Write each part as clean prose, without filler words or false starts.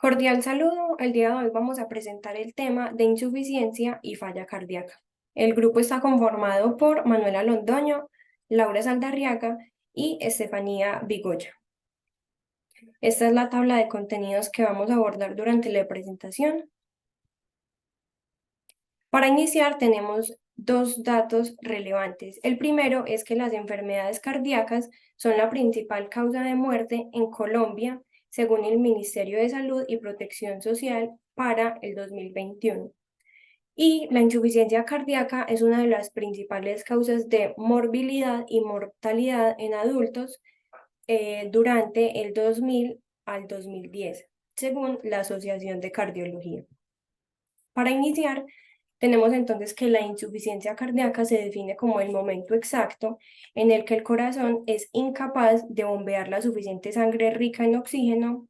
Cordial saludo, el día de hoy vamos a presentar el tema de insuficiencia y falla cardíaca. El grupo está conformado por Manuela Londoño, Laura Saldarriaga y Estefanía Vigoya. Esta es la tabla de contenidos que vamos a abordar durante la presentación. Para iniciar tenemos dos datos relevantes. El primero es que las enfermedades cardíacas son la principal causa de muerte en Colombia, según el Ministerio de Salud y Protección Social para el 2021. Y la insuficiencia cardíaca es una de las principales causas de morbilidad y mortalidad en adultos durante el 2000 al 2010, según la Asociación de Cardiología. Para iniciar, tenemos entonces que la insuficiencia cardíaca se define como el momento exacto en el que el corazón es incapaz de bombear la suficiente sangre rica en oxígeno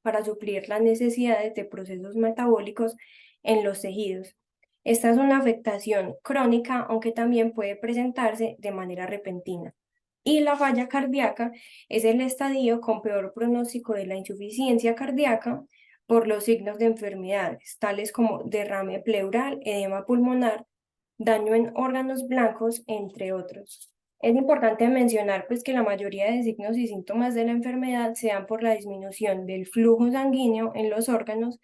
para suplir las necesidades de procesos metabólicos en los tejidos. Esta es una afectación crónica, aunque también puede presentarse de manera repentina. Y la falla cardíaca es el estadio con peor pronóstico de la insuficiencia cardíaca por los signos de enfermedades, tales como derrame pleural, edema pulmonar, daño en órganos blancos, entre otros. Es importante mencionar pues, que la mayoría de signos y síntomas de la enfermedad se dan por la disminución del flujo sanguíneo en los órganos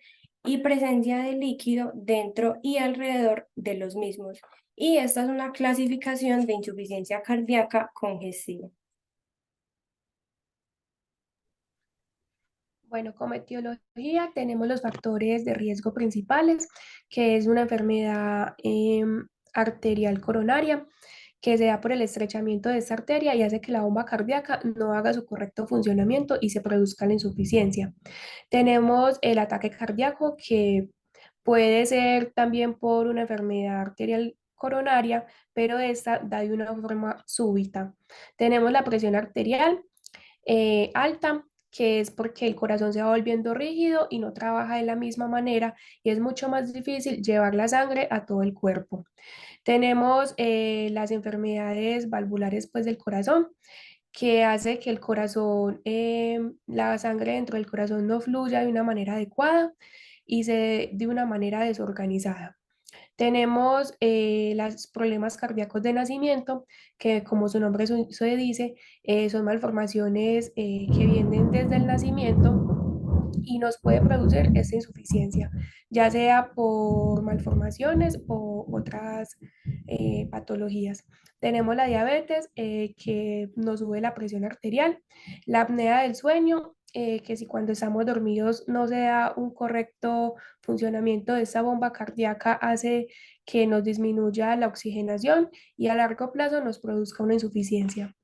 y presencia de líquido dentro y alrededor de los mismos. Y esta es una clasificación de insuficiencia cardíaca congestiva. Bueno, como etiología tenemos los factores de riesgo principales, que es una enfermedad arterial coronaria, que se da por el estrechamiento de esta arteria y hace que la bomba cardíaca no haga su correcto funcionamiento y se produzca la insuficiencia. Tenemos el ataque cardíaco, que puede ser también por una enfermedad arterial coronaria, pero esta da de una forma súbita. Tenemos la presión arterial alta, que es porque el corazón se va volviendo rígido y no trabaja de la misma manera y es mucho más difícil llevar la sangre a todo el cuerpo. Tenemos las enfermedades valvulares pues, del corazón, que hace que el corazón, la sangre dentro del corazón no fluya de una manera adecuada y se dé de una manera desorganizada. Tenemos los problemas cardíacos de nacimiento, que como su nombre se dice, son malformaciones que vienen desde el nacimiento y nos puede producir esta insuficiencia, ya sea por malformaciones o otras patologías. Tenemos la diabetes, que nos sube la presión arterial, la apnea del sueño, que si cuando estamos dormidos no se da un correcto funcionamiento de esa bomba cardíaca, hace que nos disminuya la oxigenación y a largo plazo nos produzca una insuficiencia.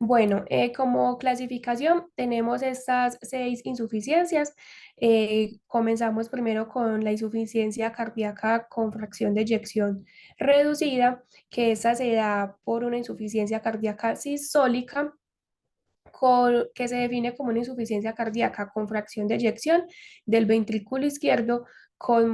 Bueno, como clasificación tenemos estas 6 insuficiencias. Comenzamos primero con la insuficiencia cardíaca con fracción de eyección reducida, que esta se da por una insuficiencia cardíaca sistólica, que se define como una insuficiencia cardíaca con fracción de eyección del ventrículo izquierdo con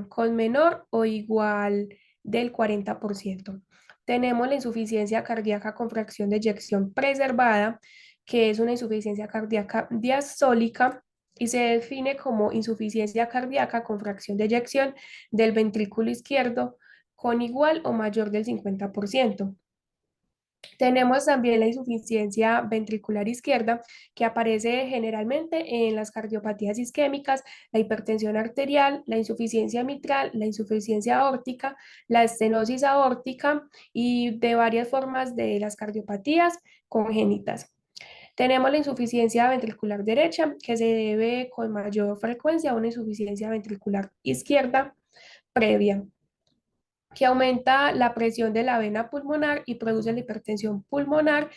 con menor o igual del 40%. Tenemos la insuficiencia cardíaca con fracción de eyección preservada, que es una insuficiencia cardíaca diastólica y se define como insuficiencia cardíaca con fracción de eyección del ventrículo izquierdo con igual o mayor del 50%. Tenemos también la insuficiencia ventricular izquierda, que aparece generalmente en las cardiopatías isquémicas, la hipertensión arterial, la insuficiencia mitral, la insuficiencia aórtica, la estenosis aórtica y de varias formas de las cardiopatías congénitas. Tenemos la insuficiencia ventricular derecha, que se debe con mayor frecuencia a una insuficiencia ventricular izquierda previa, que aumenta la presión de la vena pulmonar y produce la hipertensión pulmonar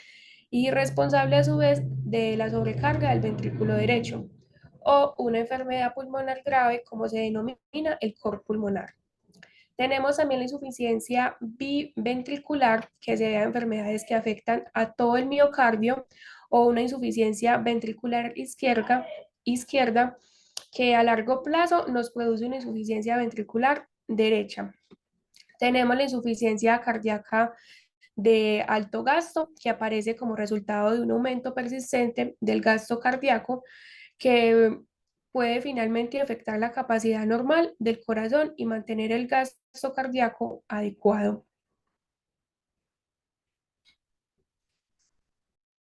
y responsable a su vez de la sobrecarga del ventrículo derecho, o una enfermedad pulmonar grave como se denomina el cor pulmonar. Tenemos también la insuficiencia biventricular, que se debe a enfermedades que afectan a todo el miocardio, o una insuficiencia ventricular izquierda, que a largo plazo nos produce una insuficiencia ventricular derecha. Tenemos la insuficiencia cardíaca de alto gasto que aparece como resultado de un aumento persistente del gasto cardíaco que puede finalmente afectar la capacidad normal del corazón y mantener el gasto cardíaco adecuado.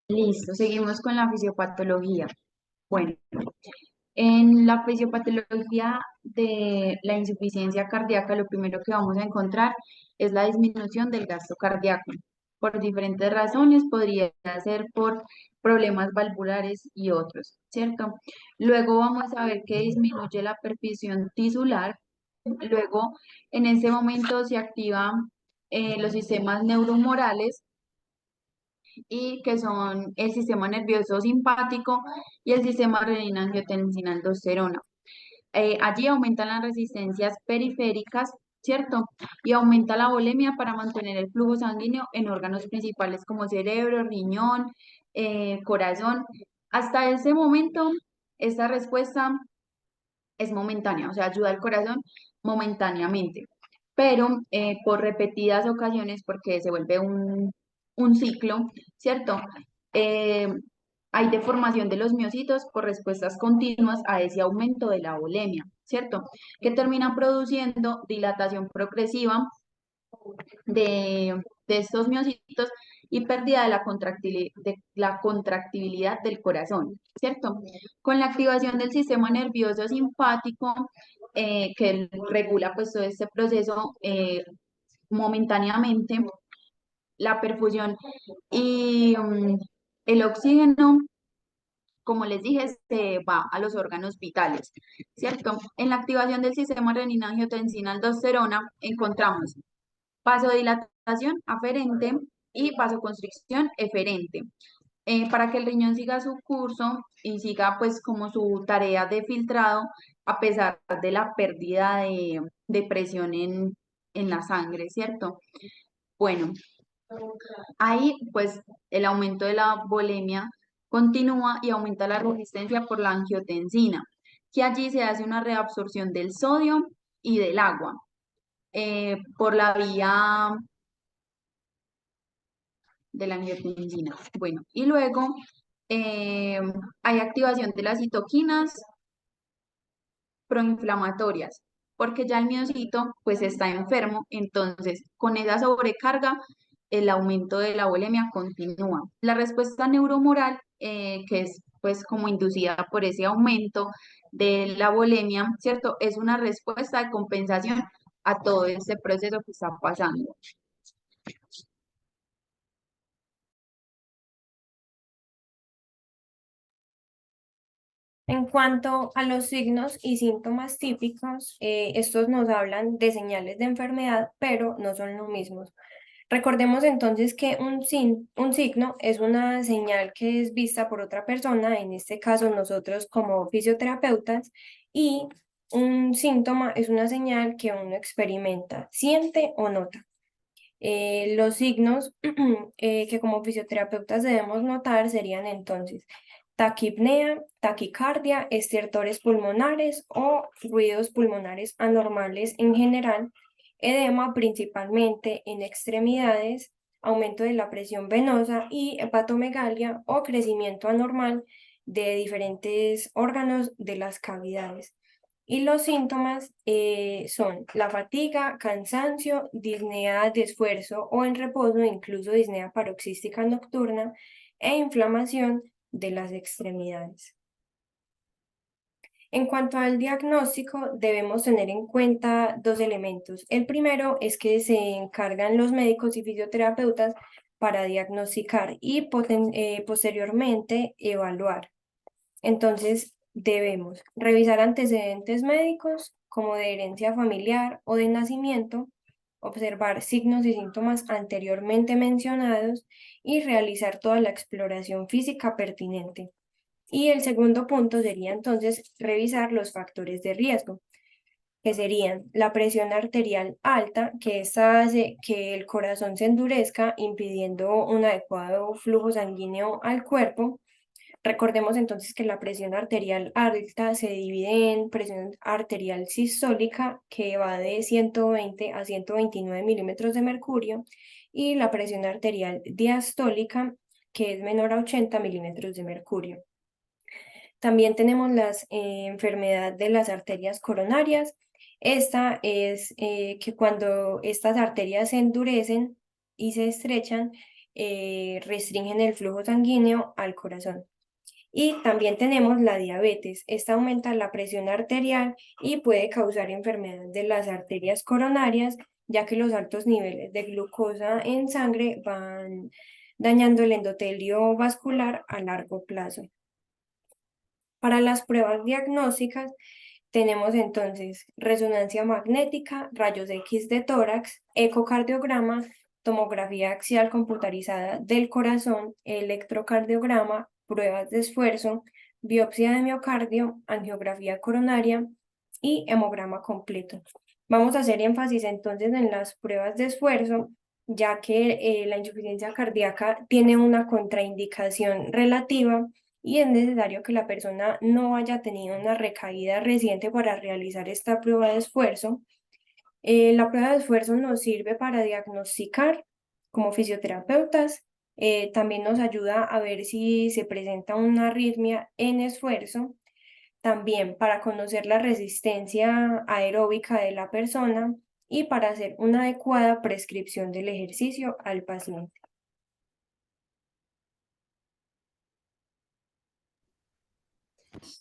Listo, seguimos con la fisiopatología. Bueno, en la fisiopatología de la insuficiencia cardíaca, lo primero que vamos a encontrar es la disminución del gasto cardíaco. Por diferentes razones, podría ser por problemas valvulares y otros, ¿cierto? Luego vamos a ver que disminuye la perfusión tisular. Luego, en ese momento se activan los sistemas neuromorales y que son el sistema nervioso simpático y el sistema renina-angiotensina-aldosterona. Allí aumentan las resistencias periféricas, ¿cierto? Y aumenta la volemia para mantener el flujo sanguíneo en órganos principales como cerebro, riñón, corazón. Hasta ese momento, esta respuesta es momentánea, o sea, ayuda al corazón momentáneamente, pero por repetidas ocasiones, porque se vuelve un ciclo, ¿cierto? Eh, hay deformación de los miocitos por respuestas continuas a ese aumento de la volemia, ¿cierto? Que termina produciendo dilatación progresiva de estos miocitos y pérdida de la contractibilidad del corazón, ¿cierto? Con la activación del sistema nervioso simpático, que regula pues todo este proceso momentáneamente, la perfusión y el oxígeno, como les dije, se va a los órganos vitales, ¿cierto? En la activación del sistema renina-angiotensina-aldosterona encontramos vasodilatación aferente y vasoconstricción eferente. Para que el riñón siga su curso y siga pues como su tarea de filtrado a pesar de la pérdida de presión en la sangre, ¿cierto? Bueno, ahí pues el aumento de la volemia continúa y aumenta la resistencia por la angiotensina, que allí se hace una reabsorción del sodio y del agua por la vía de la angiotensina. Bueno, y luego eh, hay activación de las citoquinas proinflamatorias, porque ya el miocito pues está enfermo, entonces con esa sobrecarga el aumento de la volemia continúa. La respuesta neuromoral, que es pues como inducida por ese aumento de la volemia, ¿cierto? Es una respuesta de compensación a todo este proceso que está pasando. En cuanto a los signos y síntomas típicos, estos nos hablan de señales de enfermedad, pero no son lo mismo. Recordemos entonces que un signo es una señal que es vista por otra persona, en este caso nosotros como fisioterapeutas, y un síntoma es una señal que uno experimenta, siente o nota. Los signos que como fisioterapeutas debemos notar serían entonces taquipnea, taquicardia, estertores pulmonares o ruidos pulmonares anormales en general, edema principalmente en extremidades, aumento de la presión venosa y hepatomegalia o crecimiento anormal de diferentes órganos de las cavidades. Y los síntomas son la fatiga, cansancio, disnea de esfuerzo o en reposo, incluso disnea paroxística nocturna e inflamación de las extremidades. En cuanto al diagnóstico, debemos tener en cuenta dos elementos. El primero es que se encargan los médicos y fisioterapeutas para diagnosticar y posteriormente evaluar. Entonces, debemos revisar antecedentes médicos como de herencia familiar o de nacimiento, observar signos y síntomas anteriormente mencionados y realizar toda la exploración física pertinente. Y el segundo punto sería entonces revisar los factores de riesgo, que serían la presión arterial alta, que esta hace que el corazón se endurezca, impidiendo un adecuado flujo sanguíneo al cuerpo, Recordemos entonces que la presión arterial alta se divide en presión arterial sistólica, que va de 120 a 129 milímetros de mercurio, y la presión arterial diastólica, que es menor a 80 milímetros de mercurio. También tenemos la enfermedad de las arterias coronarias. Esta es que cuando estas arterias se endurecen y se estrechan, restringen el flujo sanguíneo al corazón. Y también tenemos la diabetes. Esta aumenta la presión arterial y puede causar enfermedad de las arterias coronarias, ya que los altos niveles de glucosa en sangre van dañando el endotelio vascular a largo plazo. Para las pruebas diagnósticas tenemos entonces resonancia magnética, rayos X de tórax, ecocardiograma, tomografía axial computarizada del corazón, electrocardiograma, pruebas de esfuerzo, biopsia de miocardio, angiografía coronaria y hemograma completo. Vamos a hacer énfasis entonces en las pruebas de esfuerzo, ya que la insuficiencia cardíaca tiene una contraindicación relativa y es necesario que la persona no haya tenido una recaída reciente para realizar esta prueba de esfuerzo. La prueba de esfuerzo nos sirve para diagnosticar como fisioterapeutas. También nos ayuda a ver si se presenta una arritmia en esfuerzo. También para conocer la resistencia aeróbica de la persona y para hacer una adecuada prescripción del ejercicio al paciente.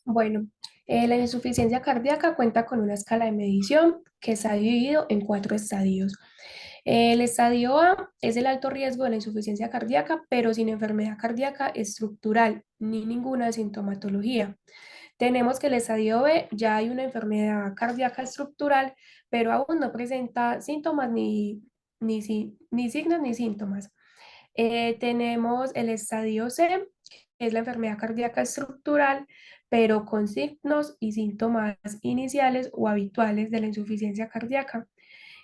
Bueno, la insuficiencia cardíaca cuenta con una escala de medición que se ha dividido en 4 estadios. El estadio A es el alto riesgo de la insuficiencia cardíaca, pero sin enfermedad cardíaca estructural ni ninguna sintomatología. Tenemos que el estadio B ya hay una enfermedad cardíaca estructural, pero aún no presenta síntomas ni signos ni síntomas. Tenemos el estadio C, que es la enfermedad cardíaca estructural, pero con signos y síntomas iniciales o habituales de la insuficiencia cardíaca.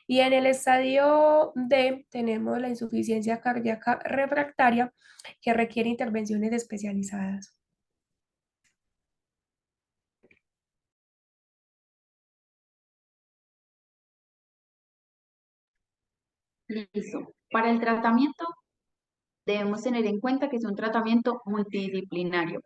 Y en el estadio D tenemos la insuficiencia cardíaca refractaria, que requiere intervenciones especializadas. Listo. Para el tratamiento debemos tener en cuenta que es un tratamiento multidisciplinario,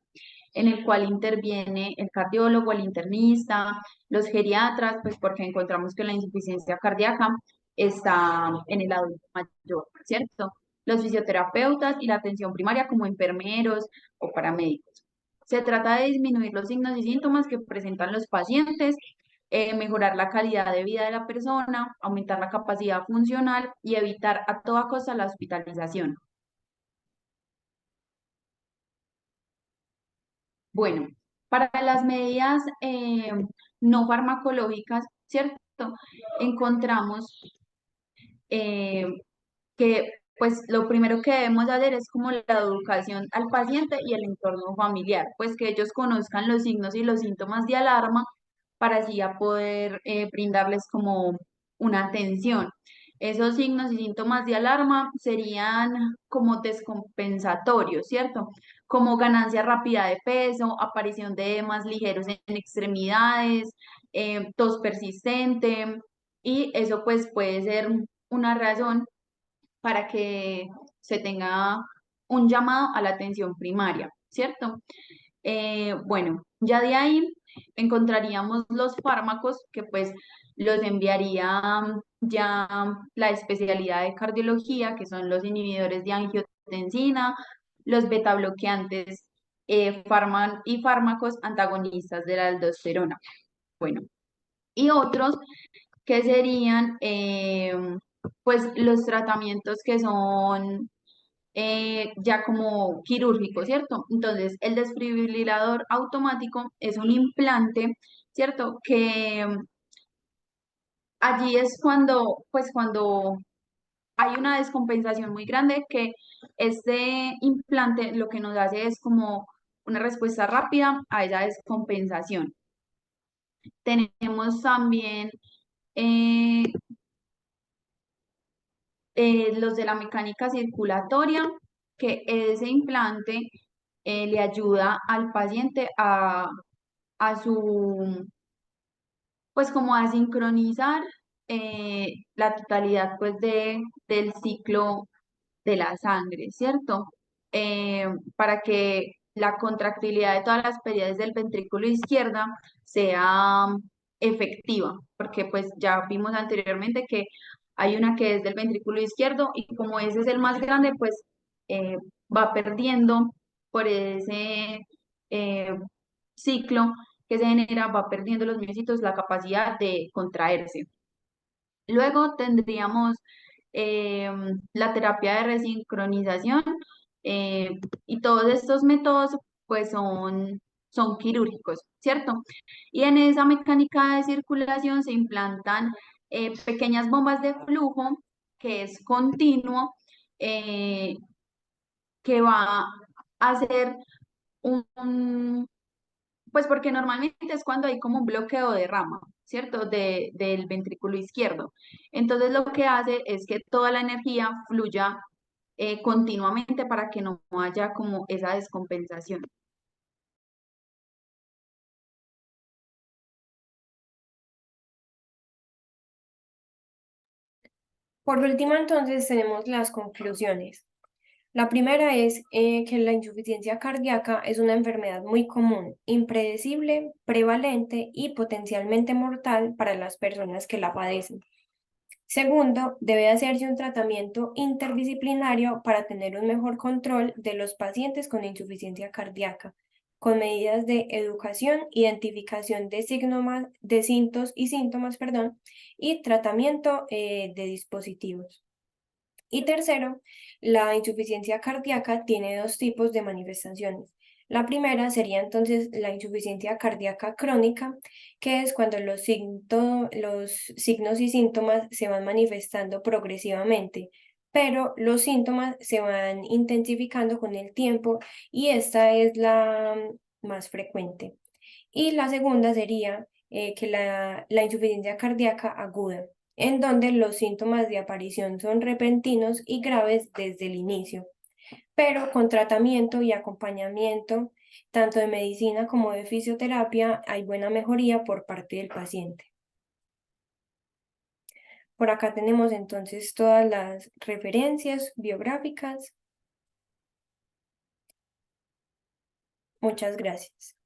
en el cual interviene el cardiólogo, el internista, los geriatras, pues porque encontramos que la insuficiencia cardíaca está en el adulto mayor, ¿cierto? Los fisioterapeutas y la atención primaria como enfermeros o paramédicos. Se trata de disminuir los signos y síntomas que presentan los pacientes, mejorar la calidad de vida de la persona, aumentar la capacidad funcional y evitar a toda costa la hospitalización. Bueno, para las medidas no farmacológicas, ¿cierto? Encontramos eh, que pues lo primero que debemos hacer es como la educación al paciente y el entorno familiar, pues que ellos conozcan los signos y los síntomas de alarma para así ya poder brindarles como una atención. Esos signos y síntomas de alarma serían como descompensatorios, ¿cierto? Como ganancia rápida de peso, aparición de edemas ligeros en extremidades, tos persistente, y eso pues puede ser una razón para que se tenga un llamado a la atención primaria, ¿cierto? Bueno, ya de ahí encontraríamos los fármacos que pues los enviaría ya la especialidad de cardiología, que son los inhibidores de angiotensina, los betabloqueantes y fármacos antagonistas de la aldosterona. Bueno, y otros que serían pues los tratamientos que son ya como quirúrgico, ¿cierto? Entonces, el desfibrilador automático es un implante, ¿cierto? Que allí es cuando hay una descompensación muy grande, que este implante lo que nos hace es como una respuesta rápida a esa descompensación. Tenemos también eh, los de la mecánica circulatoria, que ese implante le ayuda al paciente a su, pues como a sincronizar la totalidad pues del ciclo de la sangre, ¿cierto? Para que la contractilidad de todas las paredes del ventrículo izquierda sea efectiva, porque pues ya vimos anteriormente que hay una que es del ventrículo izquierdo y como ese es el más grande, pues eh, va perdiendo por ese eh, ciclo que se genera, va perdiendo los miocitos la capacidad de contraerse. Luego tendríamos eh, la terapia de resincronización eh, y todos estos métodos pues son quirúrgicos, ¿cierto? Y en esa mecánica de circulación se implantan pequeñas bombas de flujo que es continuo, eh, que va a hacer pues porque normalmente es cuando hay como un bloqueo de rama, ¿cierto? Del ventrículo izquierdo. Entonces lo que hace es que toda la energía fluya continuamente para que no haya como esa descompensación. Por último, entonces, tenemos las conclusiones. La primera es que la insuficiencia cardíaca es una enfermedad muy común, impredecible, prevalente y potencialmente mortal para las personas que la padecen. Segundo, debe hacerse un tratamiento interdisciplinario para tener un mejor control de los pacientes con insuficiencia cardíaca, con medidas de educación, identificación de síntomas y síntomas, perdón, y tratamiento de dispositivos. Y tercero, la insuficiencia cardíaca tiene dos tipos de manifestaciones. La primera sería entonces la insuficiencia cardíaca crónica, que es cuando los signos y síntomas se van manifestando progresivamente, pero los síntomas se van intensificando con el tiempo y esta es la más frecuente. Y la segunda sería que la insuficiencia cardíaca aguda, en donde los síntomas de aparición son repentinos y graves desde el inicio, pero con tratamiento y acompañamiento, tanto de medicina como de fisioterapia, hay buena mejoría por parte del paciente. Por acá tenemos entonces todas las referencias biográficas. Muchas gracias.